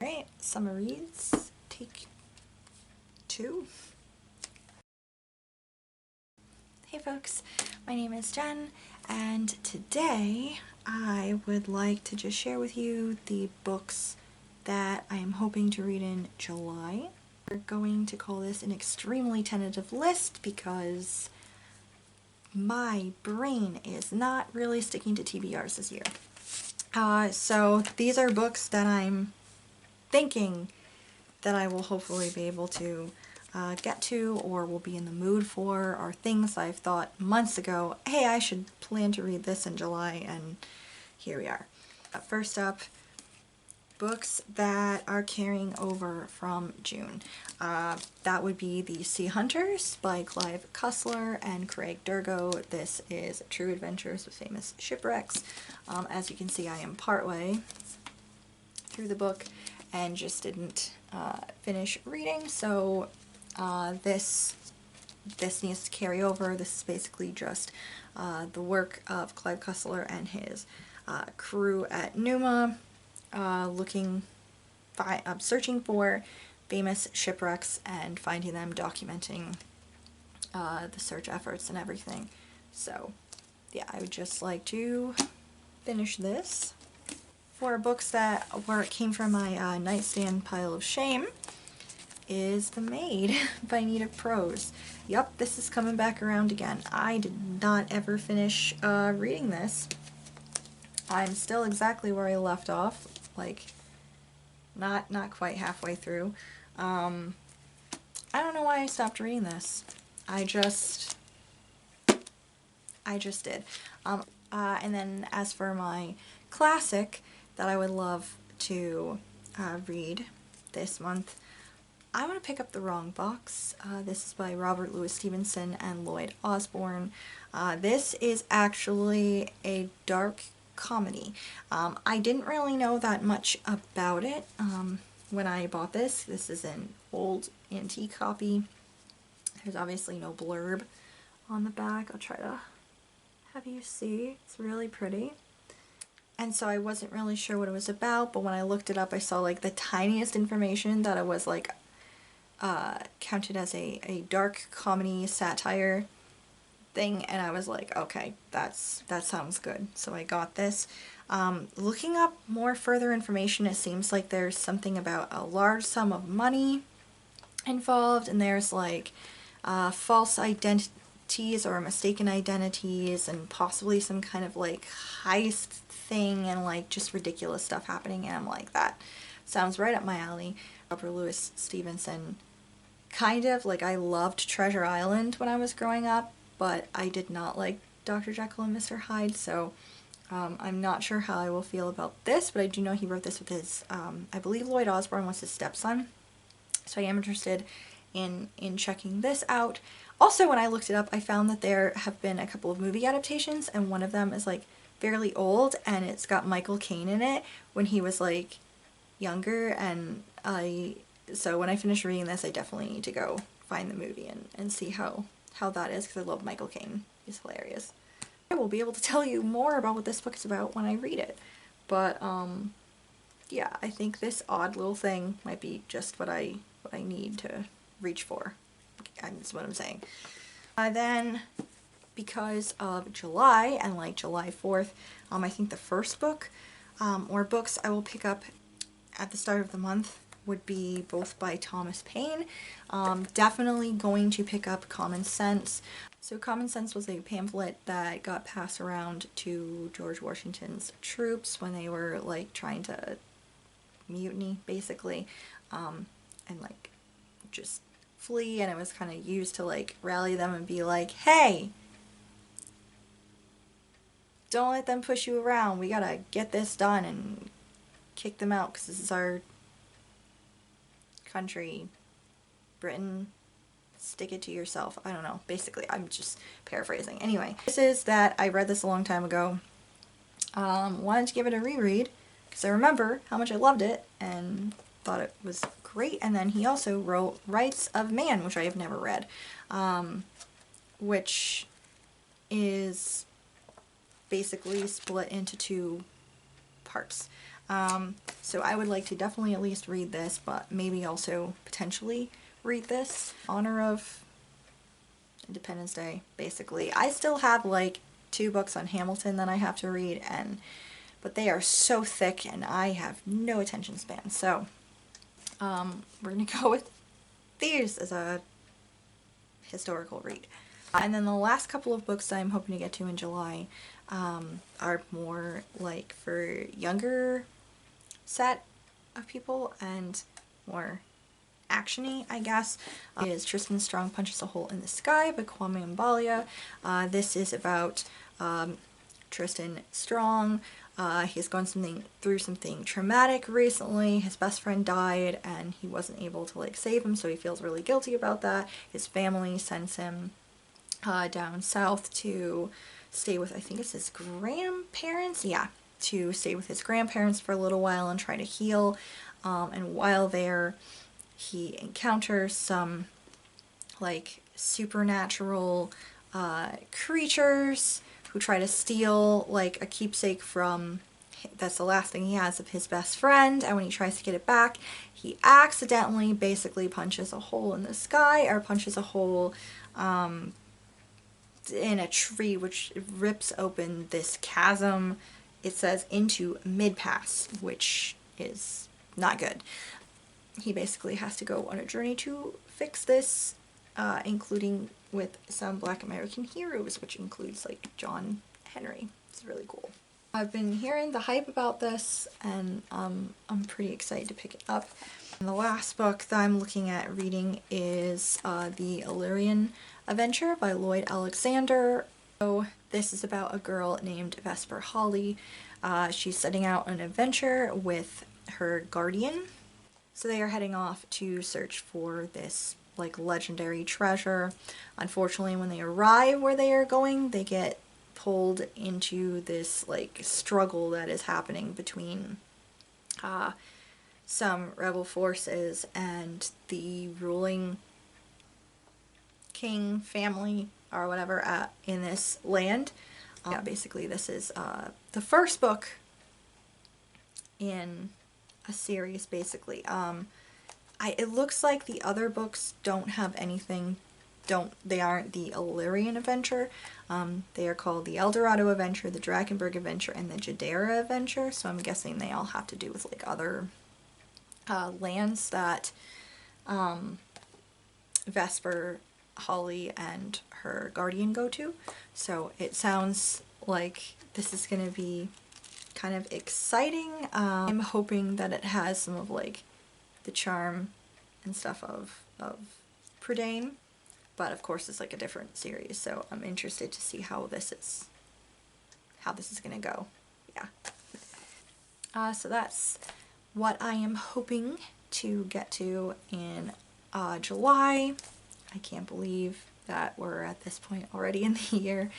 Alright, summer reads, take 2. Hey folks, my name is Jen, and today I would like to just share with you the books that I am hoping to read in July. We're going to call this an extremely tentative list because my brain is not really sticking to TBRs this year. So these are books that I'm thinking that I will hopefully be able to get to or will be in the mood for, or things I've thought months ago, hey, I should plan to read this in July, and here we are. First up, books that are carrying over from June. That would be The Sea Hunters by Clive Cussler and Craig Durgo. This is True Adventures with Famous Shipwrecks. As you can see, I am partway through the book and just didn't finish reading, so this needs to carry over. This is basically just the work of Clive Cussler and his crew at Numa, searching for famous shipwrecks and finding them, documenting the search efforts and everything. So yeah, I would just like to finish this. For books that came from my nightstand pile of shame is The Maid by Native Prose. Yup, this is coming back around again. I did not ever finish reading this. I'm still exactly where I left off, like not quite halfway through. I don't know why I stopped reading this. I just did. And then as for my classic that I would love to read this month, I'm going to pick up The Wrong Box. This is by Robert Louis Stevenson and Lloyd Osbourne. This is actually a dark comedy. I didn't really know that much about it when I bought this. This is an old antique copy. There's obviously no blurb on the back. I'll try to have you see. It's really pretty. And so I wasn't really sure what it was about, but when I looked it up, I saw like the tiniest information that it was like counted as a dark comedy satire thing, and I was like, okay, that sounds good. So I got this. Looking up more further information, it seems like there's something about a large sum of money involved, and there's like false identities or mistaken identities, and possibly some kind of like heist thing, and like just ridiculous stuff happening, and I'm like, that sounds right up my alley. Robert Louis Stevenson, kind of like, I loved Treasure Island when I was growing up, but I did not like Dr. Jekyll and Mr. Hyde, so I'm not sure how I will feel about this, but I do know he wrote this with his, I believe Lloyd Osbourne was his stepson, so I am interested in checking this out. Also, when I looked it up, I found that there have been a couple of movie adaptations, and one of them is like fairly old, and it's got Michael Caine in it when he was like younger, and so when I finish reading this, I definitely need to go find the movie and see how that is, because I love Michael Caine. He's hilarious. I will be able to tell you more about what this book is about when I read it, but yeah, I think this odd little thing might be just what I need to reach for. That's what I'm saying. Then, because of July, and like July 4th, I think the first book, or books I will pick up at the start of the month, would be both by Thomas Paine. Definitely going to pick up Common Sense. So Common Sense was a pamphlet that got passed around to George Washington's troops when they were like trying to mutiny, basically, and like just flee, and it was kind of used to like rally them and be like, hey, don't let them push you around, we gotta get this done and kick them out because this is our country. Britain, stick it to yourself. I don't know, basically, I'm just paraphrasing. Anyway, this is that I read this a long time ago. Wanted to give it a reread because I remember how much I loved it and thought it was great. And then he also wrote Rights of Man, which I have never read, which is basically split into 2 parts. So I would like to definitely at least read this, but maybe also potentially read this in honor of Independence Day, basically. I still have like 2 books on Hamilton that I have to read, but they are so thick and I have no attention span. So we're gonna go with these as a historical read. And then the last couple of books that I'm hoping to get to in July are more like for younger set of people and more actiony, I guess. Is Tristan Strong Punches a Hole in the Sky by Kwame Mbalia. This is about Tristan Strong. He's gone through something traumatic recently. His best friend died and he wasn't able to like save him, so he feels really guilty about that. His family sends him down south to stay with, I think it's his grandparents? Yeah, to stay with his grandparents for a little while and try to heal. And while there, he encounters some like supernatural creatures who try to steal like a keepsake from, that's the last thing he has of his best friend, and when he tries to get it back, he accidentally basically punches a hole in the sky, or punches a hole in a tree, which rips open this chasm, it says, into mid-pass, which is not good. He basically has to go on a journey to fix this, including with some Black American heroes, which includes like John Henry. It's really cool. I've been hearing the hype about this, and I'm pretty excited to pick it up. And the last book that I'm looking at reading is The Illyrian Adventure by Lloyd Alexander. So this is about a girl named Vesper Hawley. She's setting out on an adventure with her guardian. So they are heading off to search for this like legendary treasure. Unfortunately, when they arrive where they are going, they get pulled into this like struggle that is happening between some rebel forces and the ruling king family or whatever in this land. Yeah, basically this is the first book in a series, basically. It looks like the other books don't have anything, they aren't the Illyrian Adventure. They are called the Eldorado Adventure, the Drakenberg Adventure, and the Jadera Adventure, so I'm guessing they all have to do with like other lands that Vesper Hawley and her guardian go to. So it sounds like this is going to be kind of exciting. I'm hoping that it has some of like the charm and stuff of Prydain, but of course it's like a different series, so I'm interested to see how this is going to go. Yeah. So that's what I am hoping to get to in July. I can't believe that we're at this point already in the year.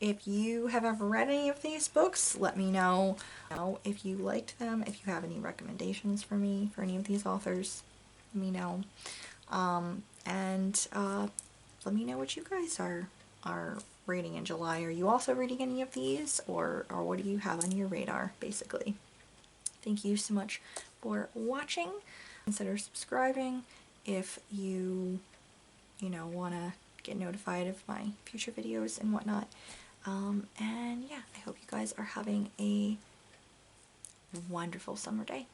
If you have ever read any of these books, let me know. If you liked them, if you have any recommendations for me for any of these authors, let me know. And let me know what you guys are reading in July. Are you also reading any of these, or what do you have on your radar, basically? Thank you so much for watching. Consider subscribing if you want to get notified of my future videos and whatnot. And yeah, I hope you guys are having a wonderful summer day.